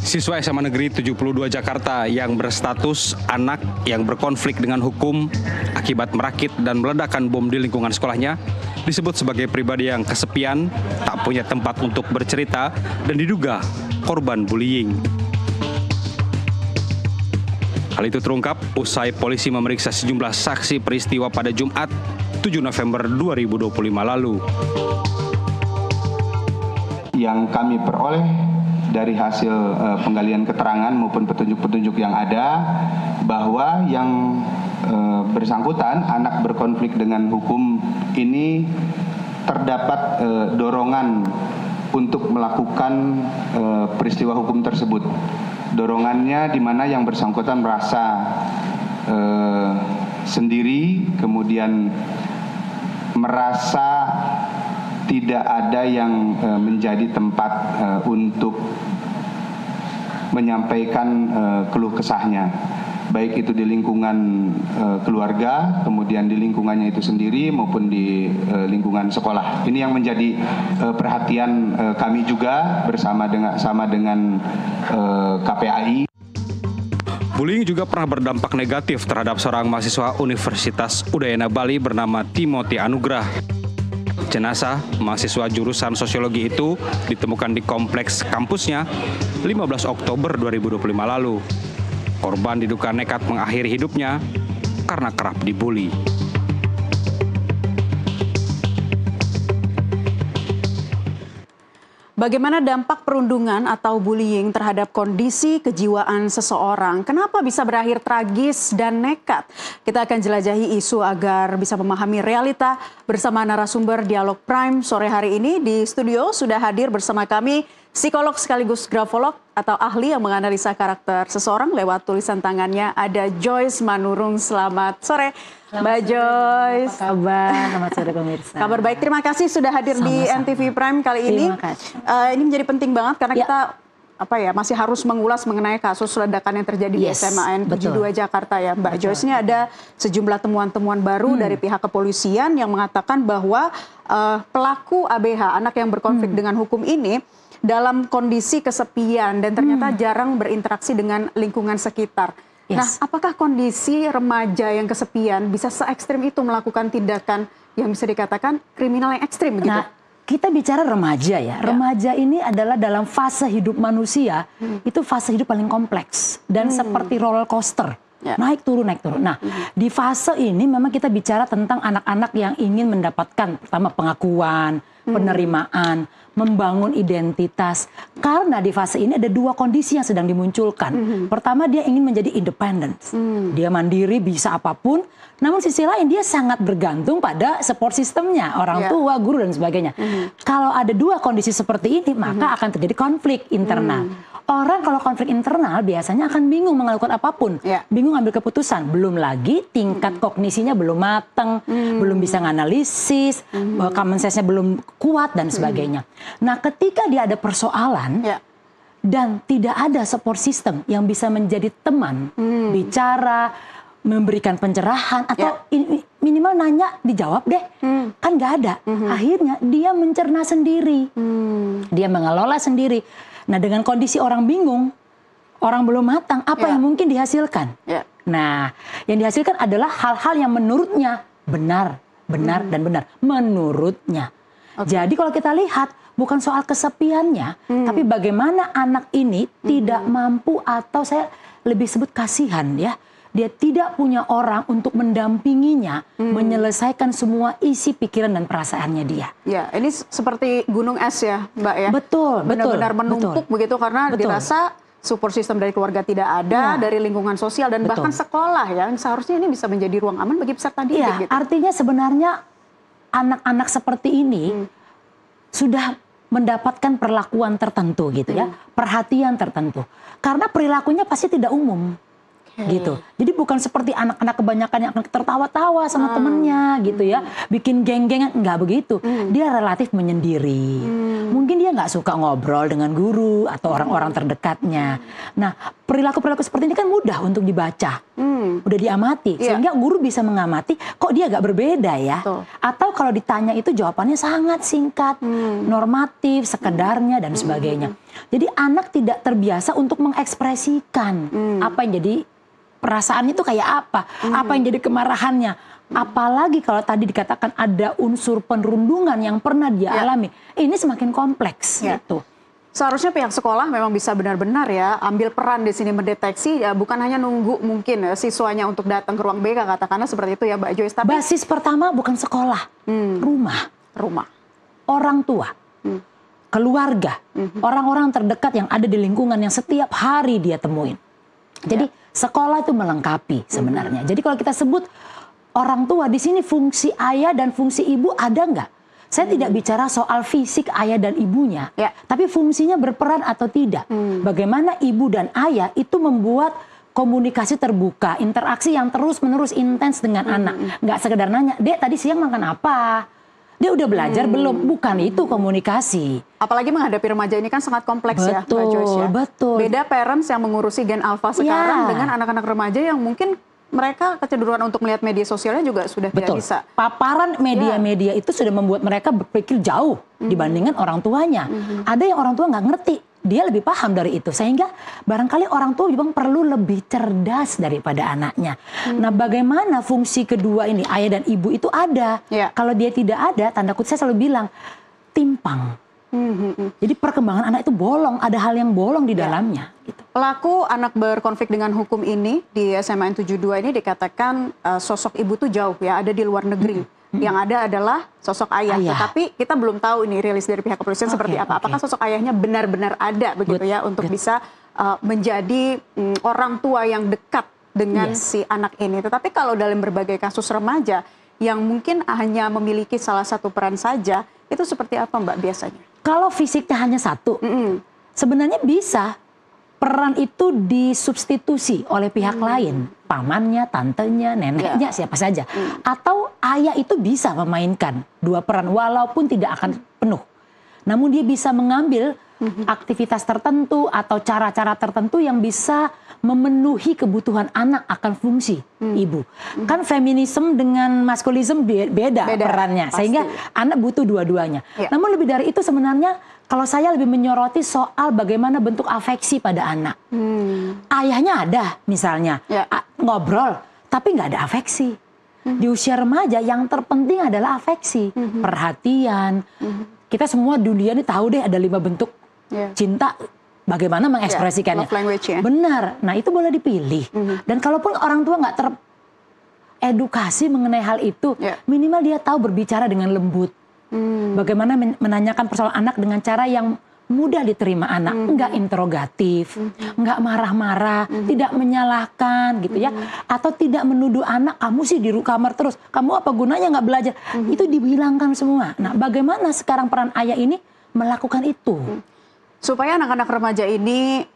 Siswa SMA Negeri 72 Jakarta yang berstatus anak yang berkonflik dengan hukum akibat merakit dan meledakkan bom di lingkungan sekolahnya disebut sebagai pribadi yang kesepian, tak punya tempat untuk bercerita, dan diduga korban bullying. Hal itu terungkap usai polisi memeriksa sejumlah saksi peristiwa pada Jumat 7 November 2025 lalu. Yang kami peroleh dari hasil penggalian keterangan maupun petunjuk-petunjuk yang ada, bahwa yang bersangkutan anak berkonflik dengan hukum ini terdapat dorongan untuk melakukan peristiwa hukum tersebut. Dorongannya di mana yang bersangkutan merasa sendiri, kemudian merasa tidak ada yang menjadi tempat untuk menyampaikan keluh kesahnya, baik itu di lingkungan keluarga, kemudian di lingkungannya itu sendiri maupun di lingkungan sekolah. Ini yang menjadi perhatian kami juga bersama dengan KPAI. Bullying juga pernah berdampak negatif terhadap seorang mahasiswa Universitas Udayana Bali bernama Timothy Anugrah. Jenazah mahasiswa jurusan sosiologi itu ditemukan di kompleks kampusnya 15 Oktober 2025 lalu. Korban diduga nekat mengakhiri hidupnya karena kerap dibully. Bagaimana dampak perundungan atau bullying terhadap kondisi kejiwaan seseorang? Kenapa bisa berakhir tragis dan nekat? Kita akan jelajahi isu agar bisa memahami realita bersama narasumber Dialog Prime sore hari ini. Di studio sudah hadir bersama kami psikolog sekaligus grafolog atau ahli yang menganalisa karakter seseorang lewat tulisan tangannya. Ada Joyce Manurung. Selamat sore, Mbak Joyce. Apa kabar? Selamat sore pemirsa. Kabar baik, terima kasih sudah hadir di NTV Prime kali ini. Ini menjadi penting banget karena kita masih harus mengulas mengenai kasus ledakan yang terjadi di SMA N 72 Jakarta ya, Mbak Joyce. Ini ada sejumlah temuan-temuan baru dari pihak kepolisian yang mengatakan bahwa pelaku ABH, anak yang berkonflik dengan hukum ini, dalam kondisi kesepian dan ternyata jarang berinteraksi dengan lingkungan sekitar. Nah, apakah kondisi remaja yang kesepian bisa se-ekstrim itu melakukan tindakan yang bisa dikatakan kriminal yang ekstrim begitu? Nah, kita bicara remaja ya. Remaja ini adalah dalam fase hidup manusia, itu fase hidup paling kompleks dan seperti roller coaster. Naik turun, naik turun. Nah, di fase ini memang kita bicara tentang anak-anak yang ingin mendapatkan pertama pengakuan, penerimaan, membangun identitas. Karena di fase ini ada dua kondisi yang sedang dimunculkan. Pertama, dia ingin menjadi independen. Dia mandiri, bisa apapun. Namun sisi lain dia sangat bergantung pada support sistemnya, orang tua, guru dan sebagainya. Kalau ada dua kondisi seperti ini, maka akan terjadi konflik internal. Orang kalau konflik internal biasanya akan bingung melakukan apapun, bingung ambil keputusan. Belum lagi tingkat kognisinya belum matang, belum bisa nganalisis, common sense-nya belum kuat dan sebagainya. Nah, ketika dia ada persoalan dan tidak ada support system yang bisa menjadi teman, bicara, memberikan pencerahan atau minimal nanya dijawab deh, kan nggak ada. Akhirnya dia mencerna sendiri, dia mengelola sendiri. Nah, dengan kondisi orang bingung, orang belum matang, apa yang mungkin dihasilkan? Nah, yang dihasilkan adalah hal-hal yang menurutnya benar dan benar. Menurutnya. Jadi kalau kita lihat, bukan soal kesepiannya, tapi bagaimana anak ini tidak mampu atau saya lebih sebut kasihan ya. Dia tidak punya orang untuk mendampinginya, menyelesaikan semua isi pikiran dan perasaannya dia. Ya, ini seperti gunung es ya, Mbak ya. Betul, benar-benar menumpuk begitu karena dirasa support system dari keluarga tidak ada, dari lingkungan sosial dan bahkan sekolah ya. Seharusnya ini bisa menjadi ruang aman bagi peserta didik. Gitu. Artinya sebenarnya anak-anak seperti ini sudah mendapatkan perlakuan tertentu gitu ya, perhatian tertentu. Karena perilakunya pasti tidak umum. Gitu. Jadi bukan seperti anak-anak kebanyakan yang tertawa-tawa sama temennya gitu ya, bikin geng-gengan, nggak begitu. Dia relatif menyendiri. Mungkin dia nggak suka ngobrol dengan guru atau orang-orang terdekatnya. Nah, perilaku-perilaku seperti ini kan mudah untuk dibaca, udah diamati, sehingga guru bisa mengamati kok dia agak berbeda ya. Betul. Atau kalau ditanya itu jawabannya sangat singkat, normatif, sekedarnya dan sebagainya. Jadi anak tidak terbiasa untuk mengekspresikan apa yang jadi perasaan itu kayak apa yang jadi kemarahannya. Apalagi kalau tadi dikatakan ada unsur penrundungan yang pernah dia alami, ini semakin kompleks gitu. Seharusnya pihak sekolah memang bisa benar-benar ya ambil peran di sini mendeteksi, ya bukan hanya nunggu mungkin ya, siswanya untuk datang ke ruang BK, katakanlah seperti itu ya Mbak Joyce. Tapi basis pertama bukan sekolah, rumah, orang tua, keluarga, orang-orang terdekat yang ada di lingkungan yang setiap hari dia temuin. Jadi sekolah itu melengkapi sebenarnya. Jadi kalau kita sebut orang tua di sini, fungsi ayah dan fungsi ibu ada nggak? Saya tidak bicara soal fisik ayah dan ibunya, tapi fungsinya berperan atau tidak. Bagaimana ibu dan ayah itu membuat komunikasi terbuka, interaksi yang terus-menerus intens dengan anak. Nggak sekedar nanya, Dek tadi siang makan apa? Dia udah belajar belum? Bukan itu komunikasi. Apalagi menghadapi remaja ini kan sangat kompleks ya, Mbak Joyce ya. Betul. Beda parents yang mengurusi gen alpha sekarang dengan anak-anak remaja yang mungkin mereka kecenderungan untuk melihat media sosialnya juga sudah tidak bisa. Paparan media-media itu sudah membuat mereka berpikir jauh dibandingkan orang tuanya. Ada yang orang tua nggak ngerti, dia lebih paham dari itu. Sehingga barangkali orang tua juga perlu lebih cerdas daripada anaknya. Nah bagaimana fungsi kedua ini, ayah dan ibu itu ada. Kalau dia tidak ada, tanda kutip saya selalu bilang, timpang. Jadi perkembangan anak itu bolong, ada hal yang bolong di dalamnya. Gitu. Pelaku anak berkonflik dengan hukum ini di SMA 72 ini dikatakan sosok ibu tuh jauh ya, ada di luar negeri. Yang ada adalah sosok ayah. Tetapi kita belum tahu ini rilis dari pihak kepolisian seperti apa. Apakah sosok ayahnya benar-benar ada begitu ya untuk bisa menjadi orang tua yang dekat dengan si anak ini. Tetapi kalau dalam berbagai kasus remaja yang mungkin hanya memiliki salah satu peran saja, itu seperti apa Mbak biasanya? Kalau fisiknya hanya satu, sebenarnya bisa peran itu disubstitusi oleh pihak lain, pamannya, tantenya, neneknya, siapa saja. Atau ayah itu bisa memainkan dua peran walaupun tidak akan penuh. Namun dia bisa mengambil aktivitas tertentu atau cara-cara tertentu yang bisa memenuhi kebutuhan anak akan fungsi ibu. Kan feminisme dengan maskulisme beda perannya, pasti. Sehingga anak butuh dua-duanya. Namun lebih dari itu sebenarnya kalau saya lebih menyoroti soal bagaimana bentuk afeksi pada anak. Ayahnya ada misalnya, ngobrol, tapi nggak ada afeksi. Di usia remaja yang terpenting adalah afeksi, perhatian. Kita semua dunia ini tahu deh ada 5 bentuk cinta. Bagaimana mengekspresikannya? Love language ya. Benar. Nah itu boleh dipilih. Dan kalaupun orang tua nggak teredukasi mengenai hal itu, minimal dia tahu berbicara dengan lembut. Bagaimana menanyakan persoalan anak dengan cara yang mudah diterima anak, nggak interrogatif, nggak marah-marah, tidak menyalahkan gitu ya, atau tidak menuduh anak kamu sih di kamar terus, kamu apa gunanya nggak belajar? Itu dihilangkan semua. Nah bagaimana sekarang peran ayah ini melakukan itu? Supaya anak-anak remaja ini